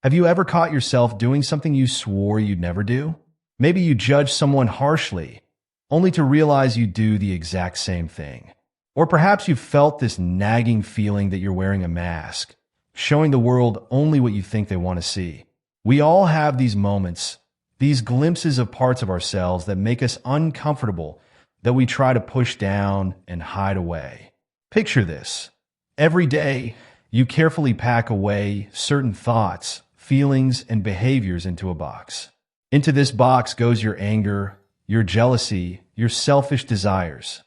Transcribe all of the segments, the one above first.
Have you ever caught yourself doing something you swore you'd never do? Maybe you judge someone harshly, only to realize you do the exact same thing. Or perhaps you've felt this nagging feeling that you're wearing a mask, showing the world only what you think they want to see. We all have these moments, these glimpses of parts of ourselves that make us uncomfortable, that we try to push down and hide away. Picture this. Every day, you carefully pack away certain thoughts, feelings, and behaviors into a box. Into this box goes your anger, your jealousy, your selfish desires,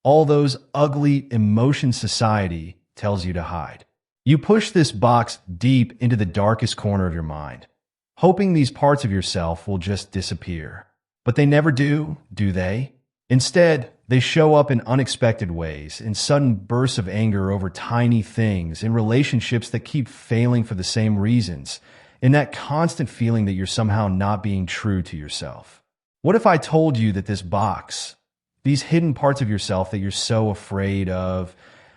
all those ugly emotions society tells you to hide. You push this box deep into the darkest corner of your mind, hoping these parts of yourself will just disappear. But they never do they? Instead, they show up in unexpected ways, in sudden bursts of anger over tiny things, in relationships that keep failing for the same reasons, in that constant feeling that you're somehow not being true to yourself. What if I told you that this box, these hidden parts of yourself that you're so afraid of,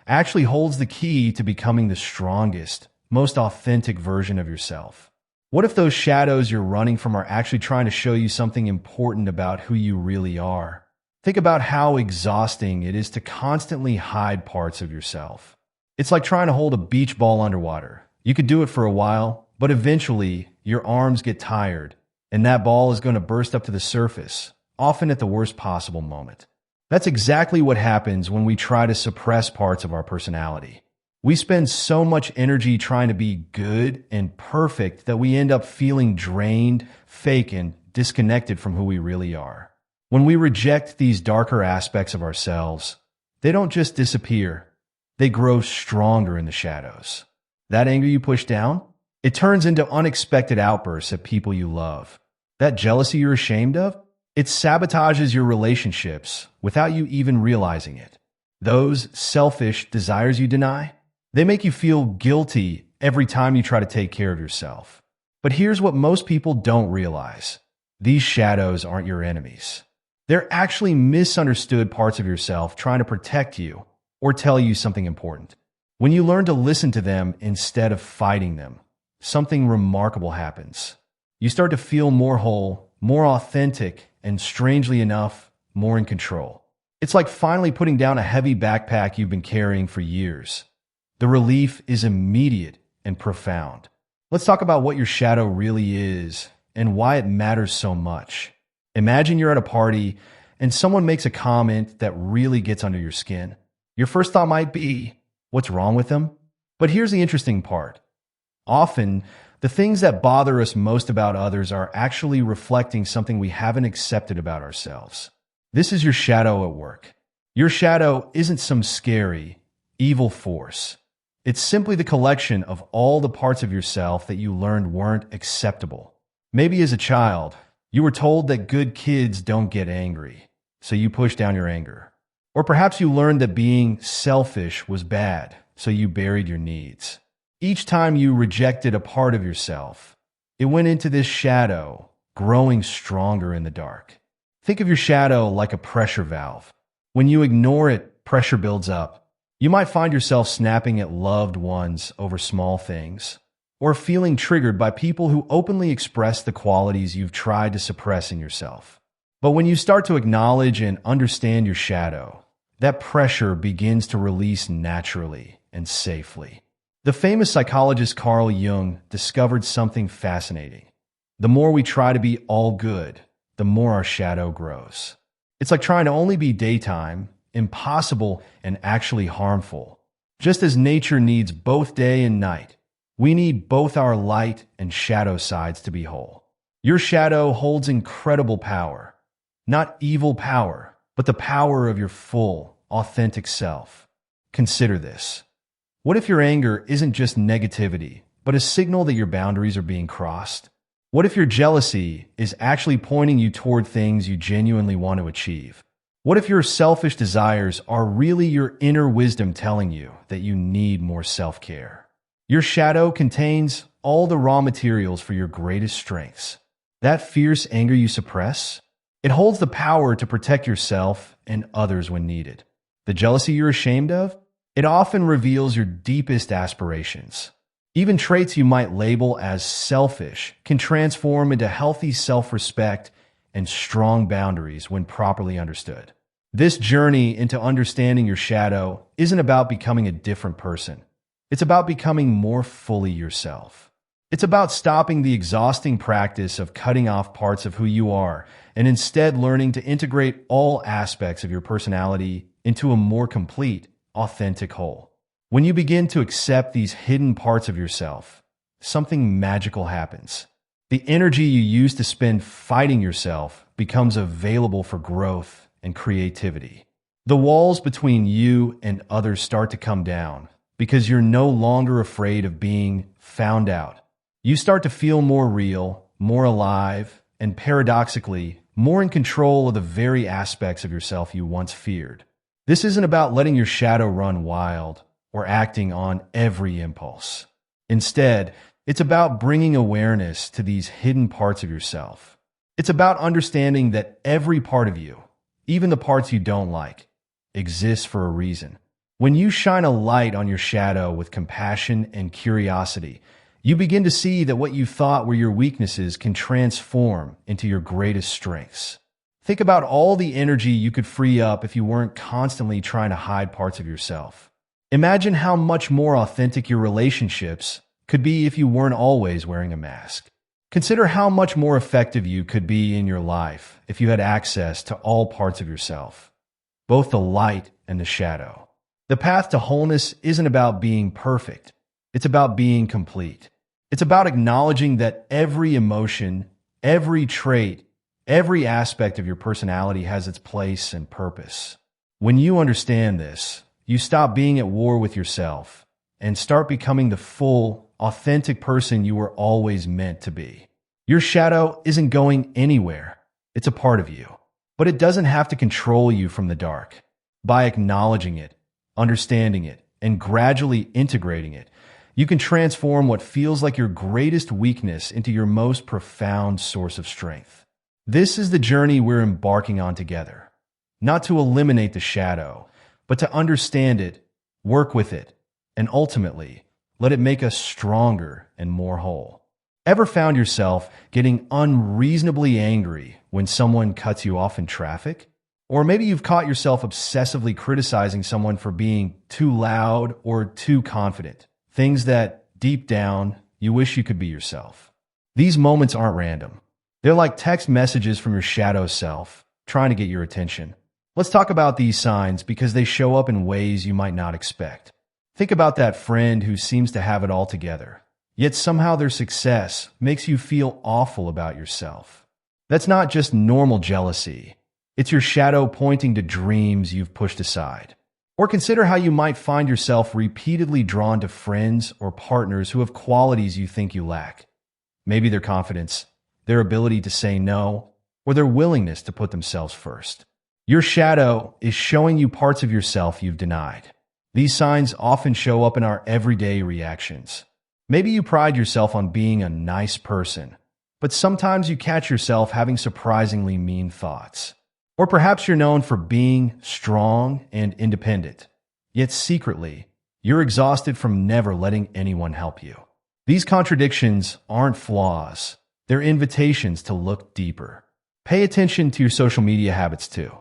actually holds the key to becoming the strongest, most authentic version of yourself? What if those shadows you're running from are actually trying to show you something important about who you really are? Think about how exhausting it is to constantly hide parts of yourself. It's like trying to hold a beach ball underwater. You could do it for a while, but eventually your arms get tired, and that ball is going to burst up to the surface, often at the worst possible moment. That's exactly what happens when we try to suppress parts of our personality. We spend so much energy trying to be good and perfect that we end up feeling drained, fake, and disconnected from who we really are. When we reject these darker aspects of ourselves, they don't just disappear, they grow stronger in the shadows. That anger you push down, it turns into unexpected outbursts at people you love. That jealousy you're ashamed of, it sabotages your relationships without you even realizing it. Those selfish desires you deny, they make you feel guilty every time you try to take care of yourself. But here's what most people don't realize. These shadows aren't your enemies. They're actually misunderstood parts of yourself trying to protect you or tell you something important. When you learn to listen to them instead of fighting them, something remarkable happens. You start to feel more whole, more authentic, and strangely enough, more in control. It's like finally putting down a heavy backpack you've been carrying for years. The relief is immediate and profound. Let's talk about what your shadow really is and why it matters so much. Imagine you're at a party and someone makes a comment that really gets under your skin. Your first thought might be, what's wrong with them? But here's the interesting part. Often, the things that bother us most about others are actually reflecting something we haven't accepted about ourselves. This is your shadow at work. Your shadow isn't some scary, evil force. It's simply the collection of all the parts of yourself that you learned weren't acceptable. Maybe as a child, you were told that good kids don't get angry, so you pushed down your anger. Or perhaps you learned that being selfish was bad, so you buried your needs. Each time you rejected a part of yourself, it went into this shadow, growing stronger in the dark. Think of your shadow like a pressure valve. When you ignore it, pressure builds up. You might find yourself snapping at loved ones over small things, or feeling triggered by people who openly express the qualities you've tried to suppress in yourself. But when you start to acknowledge and understand your shadow, that pressure begins to release naturally and safely. The famous psychologist Carl Jung discovered something fascinating. The more we try to be all good, the more our shadow grows. It's like trying to only be daytime, impossible, and actually harmful. Just as nature needs both day and night, we need both our light and shadow sides to be whole. Your shadow holds incredible power. Not evil power, but the power of your full, authentic self. Consider this. What if your anger isn't just negativity, but a signal that your boundaries are being crossed? What if your jealousy is actually pointing you toward things you genuinely want to achieve? What if your selfish desires are really your inner wisdom telling you that you need more self-care? Your shadow contains all the raw materials for your greatest strengths. That fierce anger you suppress, it holds the power to protect yourself and others when needed. The jealousy you're ashamed of, it often reveals your deepest aspirations. Even traits you might label as selfish can transform into healthy self-respect and strong boundaries when properly understood. This journey into understanding your shadow isn't about becoming a different person. It's about becoming more fully yourself. It's about stopping the exhausting practice of cutting off parts of who you are and instead learning to integrate all aspects of your personality into a more complete, authentic whole. When you begin to accept these hidden parts of yourself, something magical happens. The energy you used to spend fighting yourself becomes available for growth and creativity. The walls between you and others start to come down because you're no longer afraid of being found out. You start to feel more real, more alive, and paradoxically, more in control of the very aspects of yourself you once feared. This isn't about letting your shadow run wild or acting on every impulse. Instead, it's about bringing awareness to these hidden parts of yourself. It's about understanding that every part of you, even the parts you don't like, exists for a reason. When you shine a light on your shadow with compassion and curiosity, you begin to see that what you thought were your weaknesses can transform into your greatest strengths. Think about all the energy you could free up if you weren't constantly trying to hide parts of yourself. Imagine how much more authentic your relationships could be if you weren't always wearing a mask. Consider how much more effective you could be in your life if you had access to all parts of yourself, both the light and the shadow. The path to wholeness isn't about being perfect. It's about being complete. It's about acknowledging that every emotion, every trait, every aspect of your personality has its place and purpose. When you understand this, you stop being at war with yourself and start becoming the full, authentic person you were always meant to be. Your shadow isn't going anywhere. It's a part of you. But it doesn't have to control you from the dark. By acknowledging it, understanding it, and gradually integrating it, you can transform what feels like your greatest weakness into your most profound source of strength. This is the journey we're embarking on together. Not to eliminate the shadow, but to understand it, work with it, and ultimately, let it make us stronger and more whole. Ever found yourself getting unreasonably angry when someone cuts you off in traffic? Or maybe you've caught yourself obsessively criticizing someone for being too loud or too confident. Things that, deep down, you wish you could be yourself. These moments aren't random. They're like text messages from your shadow self, trying to get your attention. Let's talk about these signs because they show up in ways you might not expect. Think about that friend who seems to have it all together, yet somehow their success makes you feel awful about yourself. That's not just normal jealousy. It's your shadow pointing to dreams you've pushed aside. Or consider how you might find yourself repeatedly drawn to friends or partners who have qualities you think you lack. Maybe their confidence, their ability to say no, or their willingness to put themselves first. Your shadow is showing you parts of yourself you've denied. These signs often show up in our everyday reactions. Maybe you pride yourself on being a nice person, but sometimes you catch yourself having surprisingly mean thoughts. Or perhaps you're known for being strong and independent, yet secretly, you're exhausted from never letting anyone help you. These contradictions aren't flaws. They're invitations to look deeper. Pay attention to your social media habits too.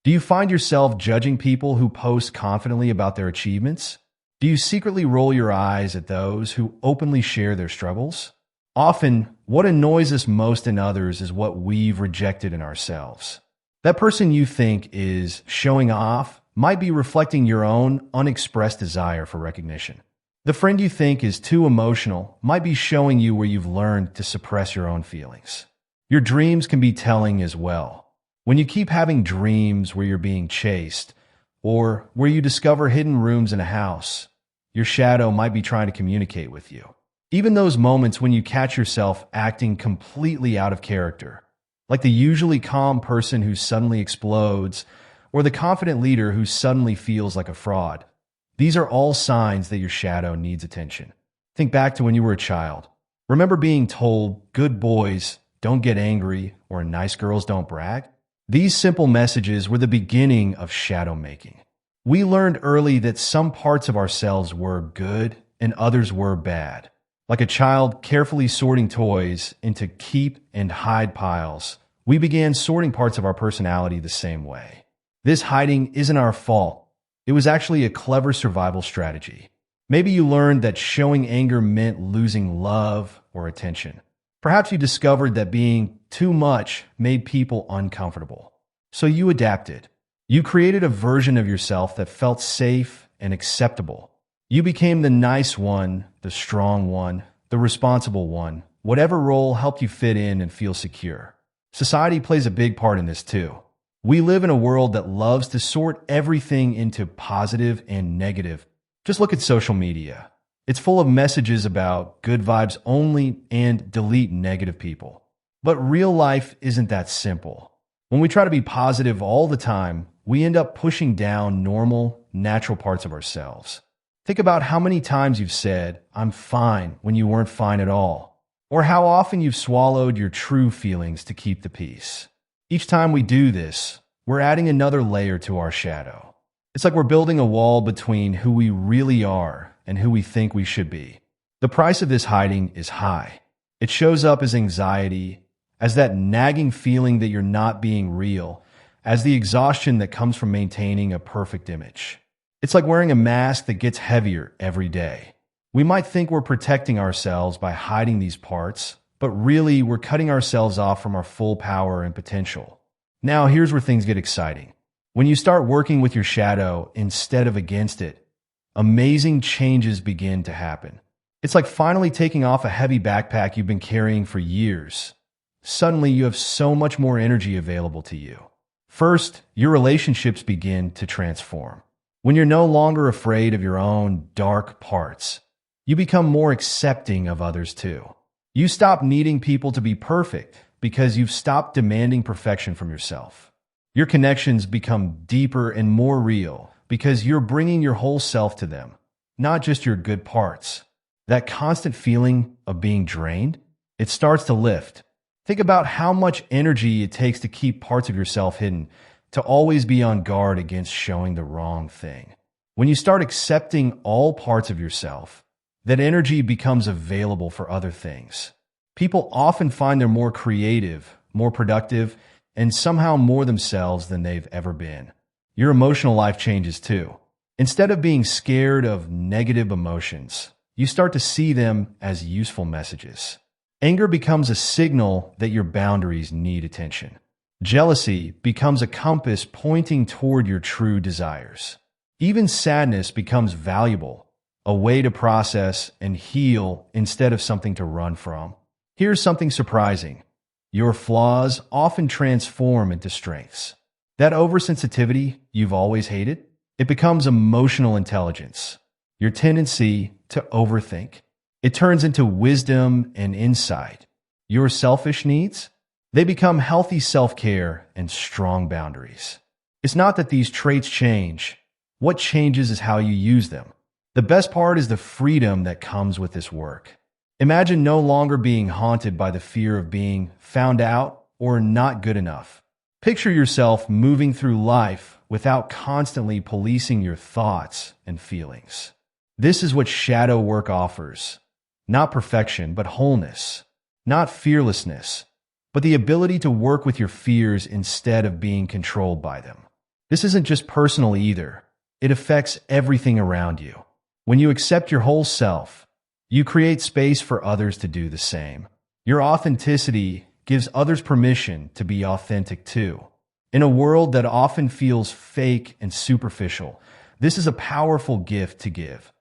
Do you find yourself judging people who post confidently about their achievements? Do you secretly roll your eyes at those who openly share their struggles? Often, what annoys us most in others is what we've rejected in ourselves. That person you think is showing off might be reflecting your own unexpressed desire for recognition. The friend you think is too emotional might be showing you where you've learned to suppress your own feelings. Your dreams can be telling as well. When you keep having dreams where you're being chased, or where you discover hidden rooms in a house, your shadow might be trying to communicate with you. Even those moments when you catch yourself acting completely out of character, like the usually calm person who suddenly explodes, or the confident leader who suddenly feels like a fraud. These are all signs that your shadow needs attention. Think back to when you were a child. Remember being told, good boys don't get angry, or nice girls don't brag? These simple messages were the beginning of shadow making. We learned early that some parts of ourselves were good and others were bad. Like a child carefully sorting toys into keep and hide piles, we began sorting parts of our personality the same way. This hiding isn't our fault. It was actually a clever survival strategy. Maybe you learned that showing anger meant losing love or attention. Perhaps you discovered that being too much made people uncomfortable. So you adapted. You created a version of yourself that felt safe and acceptable. You became the nice one, the strong one, the responsible one. Whatever role helped you fit in and feel secure. Society plays a big part in this too. We live in a world that loves to sort everything into positive and negative. Just look at social media. It's full of messages about good vibes only and delete negative people. But real life isn't that simple. When we try to be positive all the time, we end up pushing down normal, natural parts of ourselves. Think about how many times you've said, "I'm fine," when you weren't fine at all. Or how often you've swallowed your true feelings to keep the peace. Each time we do this, we're adding another layer to our shadow. It's like we're building a wall between who we really are and who we think we should be. The price of this hiding is high. It shows up as anxiety, as that nagging feeling that you're not being real, as the exhaustion that comes from maintaining a perfect image. It's like wearing a mask that gets heavier every day. We might think we're protecting ourselves by hiding these parts, but really we're cutting ourselves off from our full power and potential. Now here's where things get exciting. When you start working with your shadow instead of against it, amazing changes begin to happen. It's like finally taking off a heavy backpack you've been carrying for years. Suddenly you have so much more energy available to you. First, your relationships begin to transform. When you're no longer afraid of your own dark parts, you become more accepting of others too. You stop needing people to be perfect because you've stopped demanding perfection from yourself. Your connections become deeper and more real because you're bringing your whole self to them, not just your good parts. That constant feeling of being drained, it starts to lift. Think about how much energy it takes to keep parts of yourself hidden, to always be on guard against showing the wrong thing. When you start accepting all parts of yourself, that energy becomes available for other things. People often find they're more creative, more productive, and somehow more themselves than they've ever been. Your emotional life changes too. Instead of being scared of negative emotions, you start to see them as useful messages. Anger becomes a signal that your boundaries need attention. Jealousy becomes a compass pointing toward your true desires. Even sadness becomes valuable, a way to process and heal instead of something to run from. Here's something surprising. Your flaws often transform into strengths. That oversensitivity you've always hated, it becomes emotional intelligence. Your tendency to overthink, it turns into wisdom and insight. Your selfish needs, they become healthy self-care and strong boundaries. It's not that these traits change. What changes is how you use them. The best part is the freedom that comes with this work. Imagine no longer being haunted by the fear of being found out or not good enough. Picture yourself moving through life without constantly policing your thoughts and feelings. This is what shadow work offers. Not perfection, but wholeness. Not fearlessness, but the ability to work with your fears instead of being controlled by them. This isn't just personal either. It affects everything around you. When you accept your whole self, you create space for others to do the same. Your authenticity gives others permission to be authentic too. In a world that often feels fake and superficial, this is a powerful gift to give,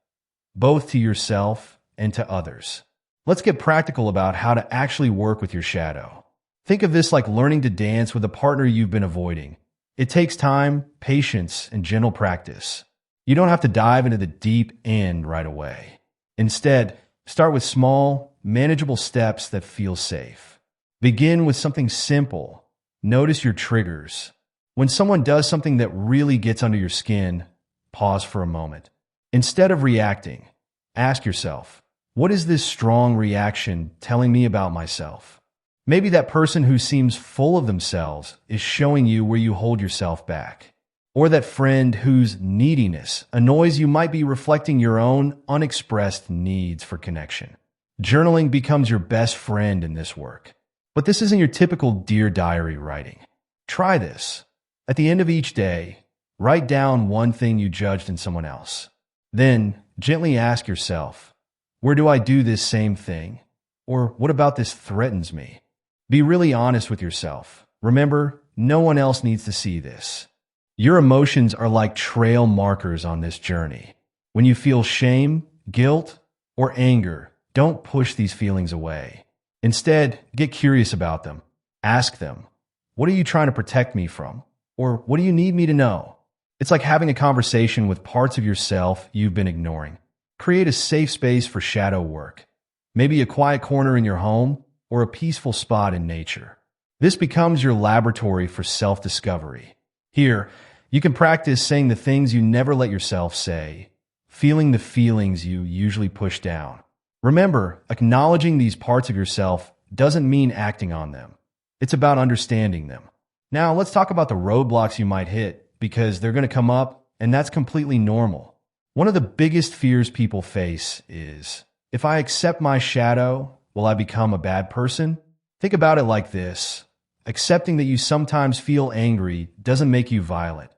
both to yourself and to others. Let's get practical about how to actually work with your shadow. Think of this like learning to dance with a partner you've been avoiding. It takes time, patience, and gentle practice. You don't have to dive into the deep end right away. Instead, start with small, manageable steps that feel safe. Begin with something simple. Notice your triggers. When someone does something that really gets under your skin, pause for a moment. Instead of reacting, ask yourself, what is this strong reaction telling me about myself? Maybe that person who seems full of themselves is showing you where you hold yourself back. Or that friend whose neediness annoys you might be reflecting your own unexpressed needs for connection. Journaling becomes your best friend in this work. But this isn't your typical Dear Diary writing. Try this. At the end of each day, write down one thing you judged in someone else. Then, gently ask yourself, where do I do this same thing? Or what about this threatens me? Be really honest with yourself. Remember, no one else needs to see this. Your emotions are like trail markers on this journey. When you feel shame, guilt, or anger, don't push these feelings away. Instead, get curious about them. Ask them, what are you trying to protect me from? Or what do you need me to know? It's like having a conversation with parts of yourself you've been ignoring. Create a safe space for shadow work. Maybe a quiet corner in your home or a peaceful spot in nature. This becomes your laboratory for self-discovery. Here, you can practice saying the things you never let yourself say, feeling the feelings you usually push down. Remember, acknowledging these parts of yourself doesn't mean acting on them. It's about understanding them. Now, let's talk about the roadblocks you might hit, because they're going to come up, and that's completely normal. One of the biggest fears people face is, if I accept my shadow, will I become a bad person? Think about it like this. Accepting that you sometimes feel angry doesn't make you violent.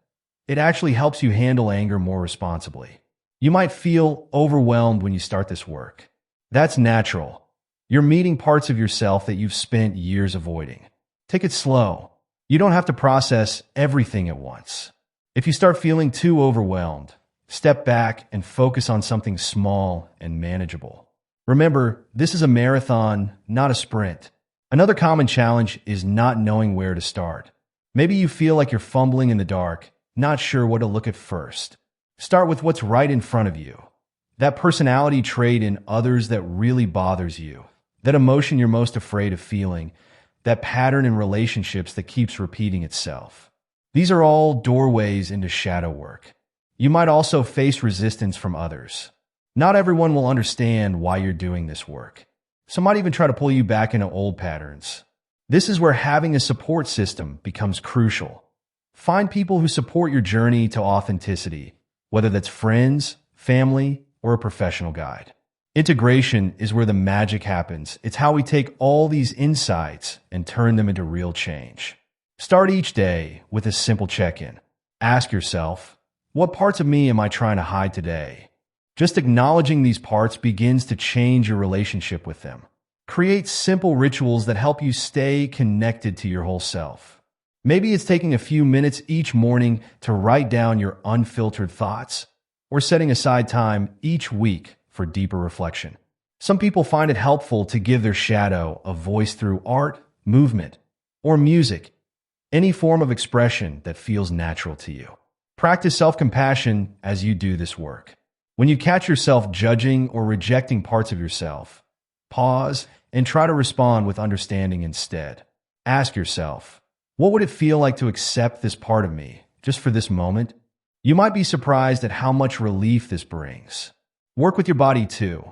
It actually helps you handle anger more responsibly. You might feel overwhelmed when you start this work. That's natural. You're meeting parts of yourself that you've spent years avoiding. Take it slow. You don't have to process everything at once. If you start feeling too overwhelmed, step back and focus on something small and manageable. Remember, this is a marathon, not a sprint. Another common challenge is not knowing where to start. Maybe you feel like you're fumbling in the dark, not sure what to look at first. Start with what's right in front of you. That personality trait in others that really bothers you. That emotion you're most afraid of feeling. That pattern in relationships that keeps repeating itself. These are all doorways into shadow work. You might also face resistance from others. Not everyone will understand why you're doing this work. Some might even try to pull you back into old patterns. This is where having a support system becomes crucial. Find people who support your journey to authenticity, whether that's friends, family, or a professional guide. Integration is where the magic happens. It's how we take all these insights and turn them into real change. Start each day with a simple check-in. Ask yourself, what parts of me am I trying to hide today? Just acknowledging these parts begins to change your relationship with them. Create simple rituals that help you stay connected to your whole self. Maybe it's taking a few minutes each morning to write down your unfiltered thoughts, or setting aside time each week for deeper reflection. Some people find it helpful to give their shadow a voice through art, movement, or music, any form of expression that feels natural to you. Practice self-compassion as you do this work. When you catch yourself judging or rejecting parts of yourself, pause and try to respond with understanding instead. Ask yourself, what would it feel like to accept this part of me, just for this moment? You might be surprised at how much relief this brings. Work with your body too.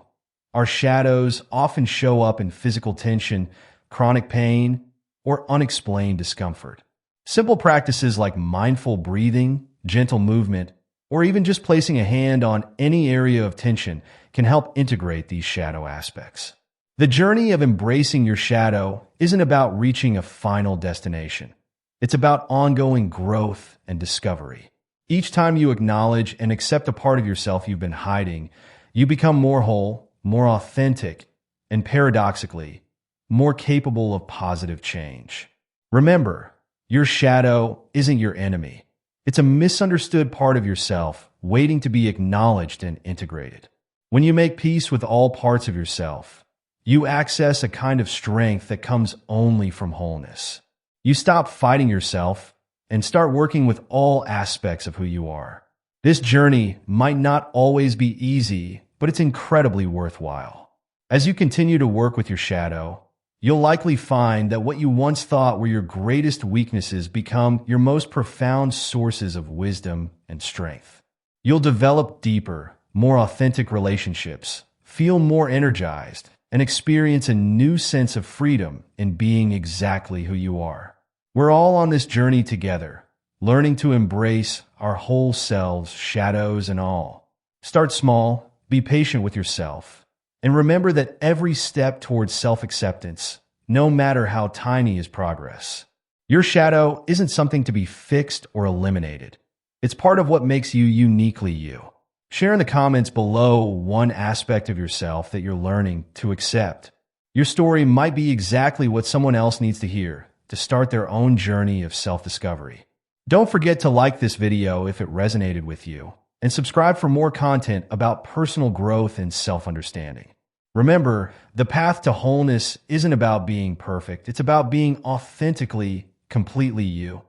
Our shadows often show up in physical tension, chronic pain, or unexplained discomfort. Simple practices like mindful breathing, gentle movement, or even just placing a hand on any area of tension can help integrate these shadow aspects. The journey of embracing your shadow isn't about reaching a final destination. It's about ongoing growth and discovery. Each time you acknowledge and accept a part of yourself you've been hiding, you become more whole, more authentic, and paradoxically, more capable of positive change. Remember, your shadow isn't your enemy. It's a misunderstood part of yourself waiting to be acknowledged and integrated. When you make peace with all parts of yourself, you access a kind of strength that comes only from wholeness. You stop fighting yourself and start working with all aspects of who you are. This journey might not always be easy, but it's incredibly worthwhile. As you continue to work with your shadow, you'll likely find that what you once thought were your greatest weaknesses become your most profound sources of wisdom and strength. You'll develop deeper, more authentic relationships, feel more energized, and experience a new sense of freedom in being exactly who you are. We're all on this journey together, learning to embrace our whole selves, shadows and all. Start small, be patient with yourself, And remember that every step towards self-acceptance, no matter how tiny, is progress. Your shadow isn't something to be fixed or eliminated. It's part of what makes you uniquely you. Share in the comments below one aspect of yourself that you're learning to accept. Your story might be exactly what someone else needs to hear to start their own journey of self-discovery. Don't forget to like this video if it resonated with you, and subscribe for more content about personal growth and self-understanding. Remember, the path to wholeness isn't about being perfect. It's about being authentically, completely you.